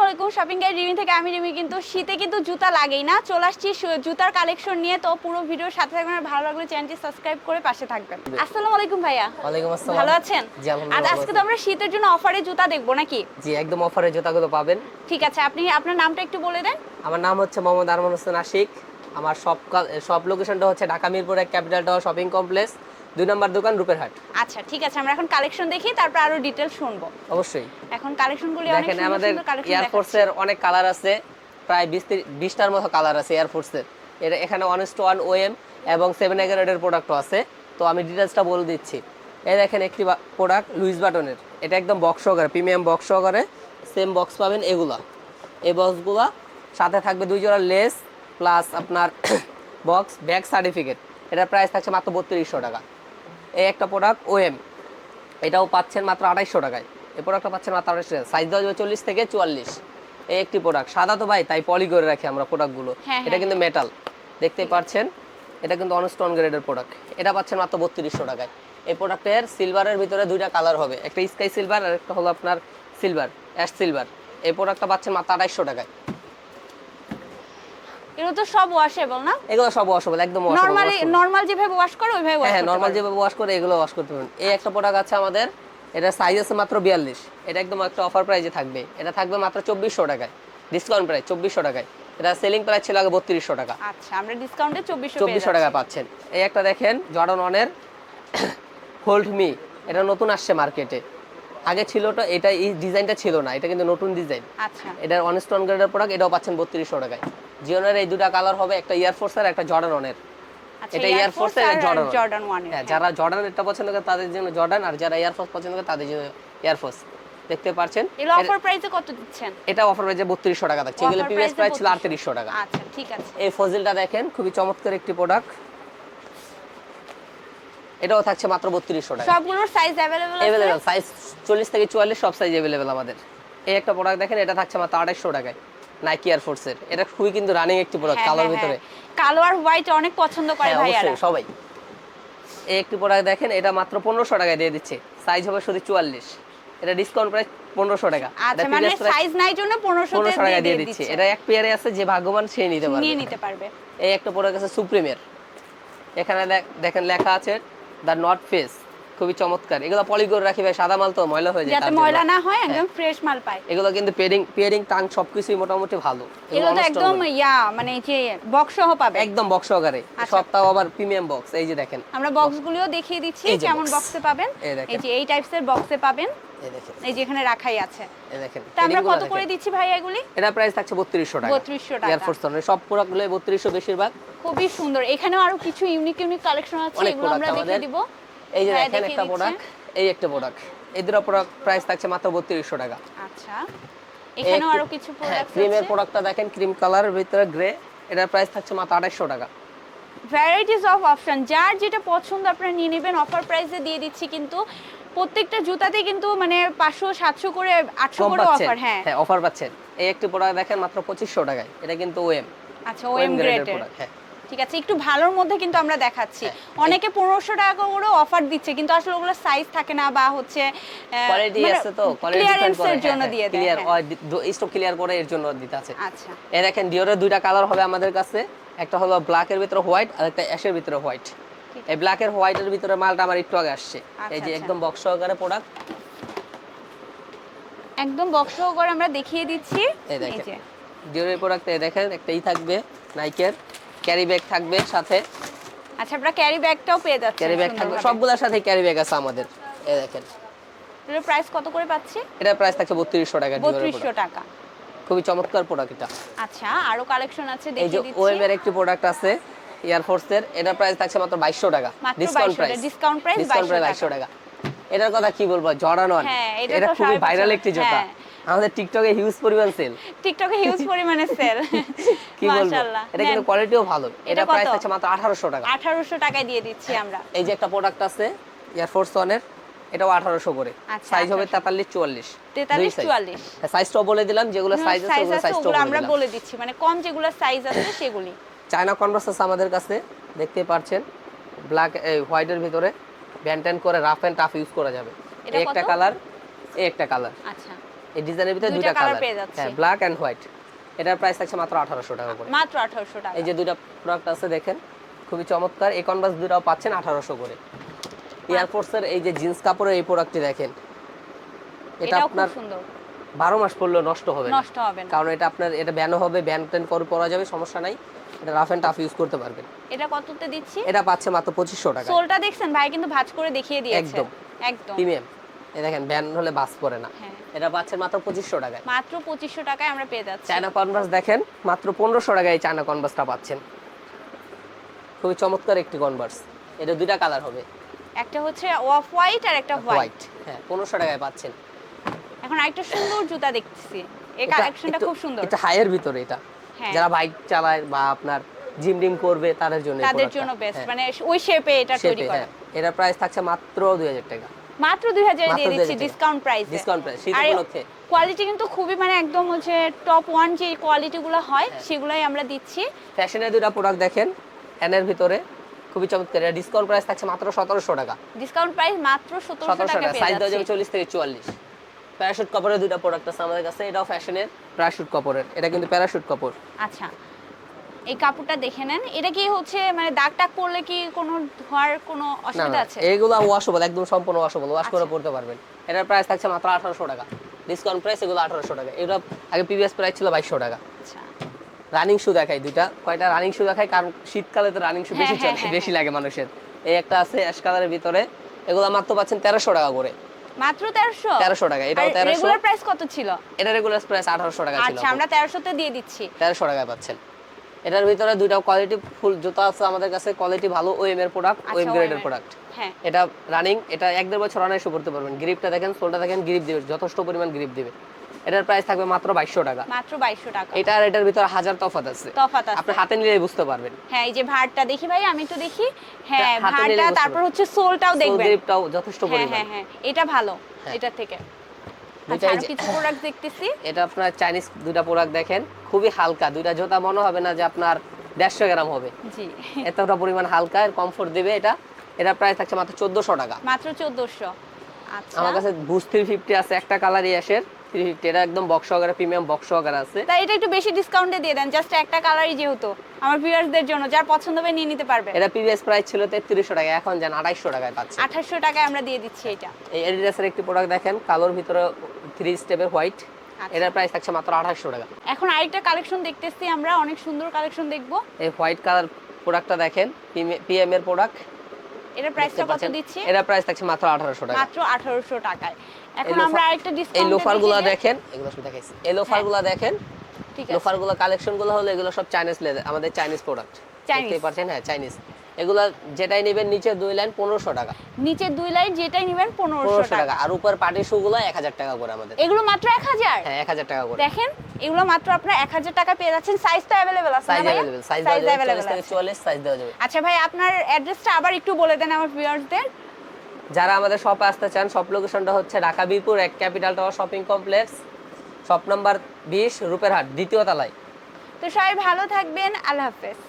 আলাইকুম, shopping guide Rimi থেকে আমি রিমি। কিন্তু শীতে কিন্তু জুতা লাগেই না, চলে আসছি জুতার কালেকশন নিয়ে। তো পুরো ভিডিওর সাথে থাকবেন, ভালো লাগলে চ্যানেলটি সাবস্ক্রাইব করে পাশে থাকবেন। আসসালামু আলাইকুম ভাইয়া। ওয়ালাইকুম আসসালাম। ভালো আছেন? জি আলহামদুলিল্লাহ। আজকে তো আমরা শীতের জন্য অফারে জুতা দেখবো নাকি? জি একদম অফারে জুতাগুলো পাবেন। ঠিক আছে, আপনি আপনার নামটা একটু বলে দেন। আমার নাম হচ্ছে মোহাম্মদ আরমান হোসেন আশিক। আমার সব লোকেশনটা হচ্ছে Dhaka Mirpur 1 capital tower shopping complex, 2 নম্বর দোকান রূপেরহাট। আচ্ছা ঠিক আছে, আমরা এখন কালেকশন দেখি, তারপর আরো ডিটেইলস শুনবো। অবশ্যই এখন কালেকশনগুলি অনেক দেখেন, সুন্দর আমাদের সুন্দর কালেকশন এয়ারফোর্সের অনেক কালার আছে, প্রায় 20টার মতো কালার আছে এয়ারফোর্সের। এখানে 1:1 ওএম এবং 7 এর প্রোডাক্টও আছে। তো আমি ডিটেইলসটা বলে দিচ্ছি। এই দেখেন একটি প্রোডাক্ট লুইস বাটনের, এটা একদম বক্স সহকারে, প্রিমিয়াম বক্স সহকারে, সেম বক্স পাবেন এগুলা। এই বক্সগুলা সাথে থাকবে 2 জোড়া লেস প্লাস আপনার বক্স ব্যাগ সার্টিফিকেট। এটার প্রাইস থাকছে মাত্র 3200 টাকা। এই একটা প্রোডাক্ট ওএম, এটাও পাচ্ছেন মাত্র 2800 টাকায়। এই প্রোডাক্টটা পাচ্ছেন মাত্র 2800 টাকা। সাইজ দেওয়া যাবে 40 থেকে 44। এই একটি প্রোডাক্ট সাদা তো ভাই, তাই পলি করে রাখি আমরা প্রোডাক্টগুলো। এটা কিন্তু মেটাল, দেখতেই পাচ্ছেন। এটা কিন্তু অনস্টোন গ্রেডের প্রোডাক্ট। এটা পাচ্ছেন মাত্র 3200 টাকায়। এই প্রোডাক্টের সিলভারের ভিতরে 2টা কালার হবে, একটা স্কাই সিলভার আর একটা হলো আপনার সিলভার, অ্যাশ সিলভার। এই প্রোডাক্টটা পাচ্ছেন মাত্র 2800 টাকায়। এগুলো তো সব ওয়াশেবল না? এগুলো সব ওয়াশেবল, একদম ওয়াশেবল। নরমাল যেভাবে ওয়াশ করে ওইভাবে ওয়াশ হ্যাঁ, করতে নরমাল পারবে। যেভাবে ওয়াশ করে এগুলো ওয়াশ করতে পারবেন। এই একটা প্রোডাক্ট আছে আমাদের, এটা সাইজ আছে মাত্র 42। এটা একদম একটা অফার প্রাইসে থাকবে। এটা থাকবে মাত্র 2400 টাকায়, ডিসকাউন্ট প্রাইস 2400 টাকায়। এটা সেলিং প্রাইস ছিল আগে 3200 টাকা। আচ্ছা, আমরা ডিসকাউন্টে 2400 টাকা পাচ্ছেন। এই একটা দেখেন জর্ডান 1 এর হোল্ড মি, এটা নতুন আসছে মার্কেটে। আগে ছিল তো, এটা এই ডিজাইনটা ছিল না, এটা কিন্তু নতুন ডিজাইন। আচ্ছা, এটার অনস্টোন গ্রেডের প্রোডাক্ট, এটাও পাচ্ছেন 3200 টাকায়। জিওনের এই দুটো কালার হবে, একটা এয়ারফোর্স আর একটা জর্ডান 1 এর। এটা এয়ারফোর্স আর জর্ডান 1 এর। হ্যাঁ, যারা জর্ডান এটা পছন্দ করে তাদের জন্য জর্ডান, আর যারা এয়ারফোর্স পছন্দ করে তাদের জন্য এয়ারফোর্স। দেখতে পাচ্ছেন এর অফার প্রাইসে কত দিচ্ছেন? এটা অফার প্রাইসে 3200 টাকা থাকছে। এগুলো প্রিভিয়াস প্রাইস ছিল 3800 টাকা। আচ্ছা ঠিক আছে। এই ফজিলটা দেখেন, খুবই চমৎকার একটি প্রোডাক্ট। এটাও থাকছে মাত্র 3200 টাকা। সবগুলোর সাইজ अवेलेबल আছে? अवेलेबल সাইজ 40 থেকে 44 সব সাইজ अवेलेबल আমাদের। এই একটা প্রোডাক্ট দেখেন, এটা থাকছে মাত্র 2800 টাকায়, নাইকি এয়ারফোর্স এর। এটা খুবই কিন্তু রানিং একটি প্রোডাক্ট, কালোর ভিতরে। কালো আর হোয়াইট অনেক পছন্দ করে ভাইয়ারা। অবশ্যই সবাই। এই একটি প্রোডাক্ট দেখেন, এটা মাত্র 1500 টাকায় দিয়ে দিচ্ছে। সাইজ হবে শুধু 44। এটা ডিসকাউন্ট প্রাইস 1500 টাকা। আচ্ছা, মানে সাইজ নাই জন্য 1500 টাকা দিয়ে দিচ্ছে। এটা এক পেয়ারে আছে, যে ভাগ্যবান সে নিতে পারবে। এই একটা প্রোডাক্ট আছে সুপ্রিমের। এখানে দেখেন লেখা আছে দা নট ফেস, খুবই চমৎকার। এগুলো পলি করে রাখি ভাই, সাদা মাল তো ময়লা হয়ে যায়, যাতে ময়লা না হয়, একদম ফ্রেশ মাল পায়। এগুলো কিন্তু পেয়ারিং টাং সবকিছুই মোটামুটি ভালো। এগুলো তো একদম মানে যে বক্স সহ পাবে, একদম বক্স সহকারে। সবটাও আবার প্রিমিয়াম বক্স। এই যে দেখেন, আমরা বক্সগুলিও দেখিয়ে দিচ্ছি কেমন বক্সে পাবেন। এই যে এই টাইপসের বক্সে পাবেন। এই দেখেন, এই যে এখানে রাখাই আছে। এই দেখেন। তা আমরা কত করে দিচ্ছি ভাই এগুলি? এটা প্রাইস থাকছে 3200 টাকা। 3200 টাকা। এয়ারফোর্স ধরনের সব প্রোডাক্টগুলো 3200 বেশিরভাগ। খুবই সুন্দর। এখানেও আরো কিছু ইউনিক কালেকশন আছে, এগুলো আমরা দেখিয়ে দিব। এই যে দেখেন একটা প্রোডাক্ট, এই একটা প্রোডাক্ট। এই দুটো প্রোডাক্ট প্রাইস থাকছে মাত্র 3200 টাকা। আচ্ছা, এখানেও আরো কিছু প্রোডাক্ট আছে। ক্রিমের প্রোডাক্টটা দেখেন, ক্রিম কালারের ভিতরে গ্রে। এটার প্রাইস থাকছে মাত্র 2800 টাকা। ভ্যারাইটিস অফ অপশন, যার যেটা পছন্দ আপনারা নিয়ে নেবেন। অফার প্রাইসে দিয়ে দিচ্ছি, কিন্তু প্রত্যেকটা জুতাতেই কিন্তু মানে 500 700 করে 800 করে অফার। হ্যাঁ হ্যাঁ, অফার পাচ্ছেন। এই একটি প্রোডাক্ট দেখেন মাত্র 2500 টাকায়। এটা কিন্তু ওএম। আচ্ছা, ওএম গ্রেডের প্রোডাক্ট। হ্যাঁ ঠিক আছে, একটু ভালোর মধ্যে কিন্তু আমরা দেখাচ্ছি। অনেকে 1500 টাকা করে অফার দিচ্ছে, কিন্তু আসলে ওগুলো সাইজ থাকে না, বা হচ্ছে কোয়ালিটি আছে, তো কোয়ালিটি ক্লিয়ারেন্সের জন্য দিয়ে দেয়। ক্লিয়ার স্টক ক্লিয়ার করে এর জন্য দিতে আছে। আচ্ছা, এই দেখেন ডিওরের দুইটা কালার হবে আমাদের কাছে। একটা হলো ব্ল্যাক এর ভিতরে হোয়াইট, আর একটা অ্যাশের ভিতরে হোয়াইট। এই ব্ল্যাক এর হোয়াইট এর ভিতরে মালটা আমার একটু আগে আসছে। এই যে একদম বক্স সহকারে প্রোডাক্ট, একদম বক্স সহকারে আমরা দেখিয়ে দিচ্ছি। এই যে ডিওরের প্রোডাক্ট। এই দেখেন একটাই থাকবে নাইকের ক্যারি ব্যাগ থাকবে সাথে। আচ্ছা, আমরা ক্যারি ব্যাগটাও পেয়ে যাচ্ছি। ক্যারি ব্যাগ থাকবে, সবগুলোর সাথে ক্যারি ব্যাগ আছে আমাদের। এই দেখেন, এর প্রাইস কত করে পাচ্ছি? এটা প্রাইস থাকছে 3200 টাকা। 3200 টাকা। খুবই চমৎকার প্রোডাক্ট এটা। আচ্ছা, আরো কালেকশন আছে, দেখিয়ে দিচ্ছি। এই যে ওএম এর একটি প্রোডাক্ট আছে এয়ারফোর্স এর। এটা প্রাইস থাকছে মাত্র 2200 টাকা। ডিসকাউন্ট প্রাইস 2200 টাকা। এটার কথা কি বলবো, জর্ডান 1। এটা খুবই ভাইরাল একটি জুতা, আমাদের টিকটকে হিউজ পরিমাণ সেল। টিকটকে হিউজ পরিমাণে সেল। কি বলবো, এটা কিন্তু কোয়ালিটিও ভালো। এটা প্রাইস আছে মাত্র 1800 টাকা। 1800 টাকায় দিয়ে দিচ্ছি আমরা। এই যে একটা প্রোডাক্ট আছে এয়ারফোর্স 1 এর, এটাও 1800 করে। সাইজ হবে 43 44। 43 44। সাইজটাও বলে দিলাম, যেগুলো সাইজ আছে ওগুলো সাইজটাও আমরা বলে দিচ্ছি, মানে কম যেগুলো সাইজ আছে সেগুলি। চায়না কনভার্স আছে আমাদের কাছে, দেখতে পাচ্ছেন। ব্ল্যাক হোয়াইট এর ভিতরে ব্যান্ড করে রাফ এন্ড টাফ ইউজ করা যাবে। এই একটা কালার, এই একটা কালার। আচ্ছা, এই ডিজাইনের ভিতরে দুইটা দুইটা কালার কালার পেয়ে যাচ্ছে। হ্যাঁ, ব্ল্যাক এন্ড হোয়াইট। এটার প্রাইস থাকছে মাত্র 1800 টাকা করে। মাত্র 1800 টাকা। এই যে দুইটা প্রোডাক্ট আছে দেখেন, খুবই চমৎকার। এই কনভার্স দুটাও পাচ্ছেন 1800 করে। এয়ারফোর্সের এই যে জিন্স কাপড়ের এই প্রোডাক্টটি দেখেন, এটা এটাও খুব আপনার সুন্দর, 12 মাস পরলেও নষ্ট হবে না, নষ্ট হবে না। কারণ এটা আপনার এটা ব্যানও হবে, ব্যান টেন করে পরা যাবে, সমস্যা নাই। এটা রাফ এন্ড টাফ ইউজ করতে পারবেন। এটা কততে দিচ্ছি? এটা পাচ্ছে মাত্র 2500 টাকা। সোলটা দেখছেন ভাই কিন্তু ভাঁজ করে দেখিয়ে দিয়েছে, একদম একদম প্রিমিয়াম। এই দেখেন ব্যান হলে বাস পড়ে না। হ্যাঁ। এটা পাচ্ছেন মাত্র 2500 টাকায়। মাত্র 2500 টাকায় আমরা পেয়ে যাচ্ছি। চায়না কনভার্স দেখেন, মাত্র 1500 টাকায় এই চায়না কনভার্সটা পাচ্ছেন। খুবই চমৎকার একটি কনভার্স। এটা দুইটা কালার হবে, একটা হচ্ছে অফ হোয়াইট আর একটা হোয়াইট। হোয়াইট। হ্যাঁ, 1500 টাকায় পাচ্ছেন। এখন আরেকটা সুন্দর জুতা দেখতেছি, এই এটা কালেকশনটা একটু- খুব সুন্দর। এটা হাইয়ের ভিতরে এটা, হ্যাঁ। যারা বাইক চালায় বা আপনার জিম ডিম করবে তাদের জন্য এই তাদের প্রোডাক্টটা। জন্য বেস্ট, হ্যাঁ, মানে ওই শেপে এটা তৈরি shape-এ, করা। হ্যাঁ। এটার প্রাইস থাকছে মাত্র 2000 টাকা। মাত্র 2000 দিয়ে মাত্র দিচ্ছি 2000 ডিসকাউন্ট প্রাইসে। ডিসকাউন্ট প্রাইস শীত আর উপলক্ষে। কোয়ালিটি কিন্তু খুবই মানে একদম হচ্ছে টপ 1 যে কোয়ালিটিগুলো হয় সেগুলাই আমরা দিচ্ছি। ফ্যাশনের দুটো প্রোডাক্ট দেখেন, এনের ভিতরে খুবই চমৎকার। এটা ডিসকাউন্ট প্রাইস থাকছে মাত্র 1700 টাকা। ডিসকাউন্ট প্রাইস মাত্র 1700 1700 টাকা টাকা, পেয়ে সাইজ দেওয়া যাচ্ছি। যাবে 40 থেকে 44। প্যারাশুট কাপড়ের দুটো প্রোডাক্ট আছে আমাদের কাছে, এটাও ফ্যাশনের প্যারাশুট কাপড়ের। এটা কিন্তু প্যারাশুট কাপড়। আচ্ছা, এই কাপড়টা দেখে নেন। এটা কি হচ্ছে মানে দাগ টাগ পড়লে কি কোনো ধোয়ার কোনো না অসুবিধা না, আছে? এগুলো ওয়াশেবল, একদম সম্পূর্ণ ওয়াশেবল, ওয়াশ করে আচ্ছা। পড়তে পারবেন। এটার প্রাইস থাকছে মাত্র 1800 টাকা। ডিসকাউন্ট প্রাইস এগুলো 1800 টাকা। এটা আগে প্রিভিয়াস প্রাইস ছিল 2200 টাকা। আচ্ছা, রানিং শু দেখাই দুইটা, কয়টা রানিং শু দেখাই, কারণ শীতকালে তো রানিং শু হ্যাঁ, বেশি হ্যাঁ, চলে, হ্যাঁ, বেশি লাগে মানুষের। এই একটা আছে অ্যাশ কালারের ভিতরে, এগুলো মাত্র পাচ্ছেন 1300 টাকা করে। মাত্র 1300? 1300 টাকা, এটাও 1300। রেগুলার প্রাইস কত ছিল? এটা রেগুলার প্রাইস 1800 টাকা ছিল। আচ্ছা, আমরা 1300 তে দিয়ে দিচ্ছি। 1300 টাকায় পাচ্ছেন। এটার ভিতরে দুইটা কোয়ালিটি ফুল জুতা আছে আমাদের কাছে, কোয়ালিটি ভালো, ওএম এর প্রোডাক্ট, ওএম আচ্ছা, গ্রেডের OM প্রোডাক্ট। হ্যাঁ। এটা রানিং, এটা 1-1.5 বছর অনায়াসে করতে পারবেন। গ্রিপটা দেখেন, সোলটা দেখেন, গ্রিপ দিবে, যথেষ্ট পরিমাণ গ্রিপ দিবে। এটার প্রাইস থাকবে মাত্র 2200 টাকা। মাত্র 2200 টাকা। এটা আর এটার ভিতরে হাজার তফাৎ আছে, তফাৎ আছে। আপনি হাতে নিলেই বুঝতে পারবেন। হ্যাঁ, এই যে ভাঁড়টা দেখি ভাই, আমি একটু দেখি। হ্যাঁ, হাতে নিলে ভাঁড়টা, বুঝতে তারপর পারবেন। হচ্ছে সোলটাও সোল দেখবেন। গ্রিপটাও যথেষ্ট হ্যাঁ, পরিমাণ। হ্যাঁ, হ্যাঁ, এটা ভালো হ্যাঁ। এটা থেকে। দুইটা আচ্ছা, এই আর যে- কিছু প্রোডাক্ট দেখতেছি। এটা আপনার চাইনিজ দুইটা প্রোডাক্ট দেখেন, খুবই হালকা। দুইটা জুতা মনে হবে না যে আপনার 150 গ্রাম হবে, জি, এতটা পরিমাণ হালকা, এর কমফোর্ট দিবে। এটা প্রাইস থাকছে মাত্র 1400 টাকা। মাত্র 1400। আচ্ছা, আমার কাছে বুস্ট 350 আছে, একটা কালারই আসে 350। এটা একদম বক্স সহকারে, প্রিমিয়াম বক্স সহকারে আছে। তাই এটা একটু বেশি ডিসকাউন্টে দিয়ে দেন, জাস্ট একটা কালারই যেহেতু আমার ভিউয়ার্সদের জন্য, যার পছন্দ হবে নিয়ে নিতে পারবে। এটা প্রিভিয়াস প্রাইস ছিল 3300 টাকা, এখন জান 2800 টাকায় পাচ্ছে। 2800 টাকায় আমরা দিয়ে দিচ্ছি এটা। এই এডিডাসের একটি প্রোডাক্ট দেখেন, কালোর ভিতরে 3 স্টেপের হোয়াইট। আচ্ছা। এটার প্রাইস থাকছে মাত্র 2800 টাকা। এখন আরেকটা কালেকশন দেখতেছি আমরা, অনেক সুন্দর কালেকশন দেখবো। এই হোয়াইট কালার প্রোডাক্টটা দেখেন, পিএম এর প্রোডাক্ট। এটার প্রাইসটা কত দিচ্ছি? এটার প্রাইস থাকছে মাত্র 1800 টাকা। মাত্র 1800 টাকায়। এখন লোফার- আমরা আরেকটা এই ডিসকাউন্ট লোফারগুলো দেখেন, এগুলো সব দেখাইছি। এই লোফারগুলো দেখেন, ঠিক আছে। লোফারগুলো কালেকশনগুলো হলো এগুলো সব চাইনিজ লেদার, আমাদের চাইনিজ প্রোডাক্ট। চাইনিজ। দেখতে পাচ্ছেন, হ্যাঁ চাইনিজ। এগুলো যেটাই নেবেন নিচে 2 লাইন 1500 টাকা। নিচে 2 লাইন যেটাই নেবেন 1500 1500 টাকা। টাকা। আর উপর পার্টি শুগুলো 1000 টাকা করে আমাদের। এগুলো মাত্র 1000? হ্যাঁ, 1000 টাকা করে। দেখেন, এগুলো মাত্র আপনারা 1000 টাকা পেয়ে যাচ্ছেন। সাইজ তো अवेलेबल আছে না সাইজ ভাই? अवेलेबल, সাইজ দেওয়া যাবে 40 থেকে 44 সাইজ দেওয়া যাবে। আচ্ছা ভাই, আপনার অ্যাড্রেসটা আবার একটু বলে দেন আমার ভিউয়ার্সদের। যারা আমাদের শপে আসতে চান, শপ লোকেশনটা হচ্ছে Dhaka Birpur 1 capital tower shopping complex, shop number 20, রূপের হাট, দ্বিতীয় তলায়। তো সবাই ভালো থাকবেন, আল্লাহ হাফেজ।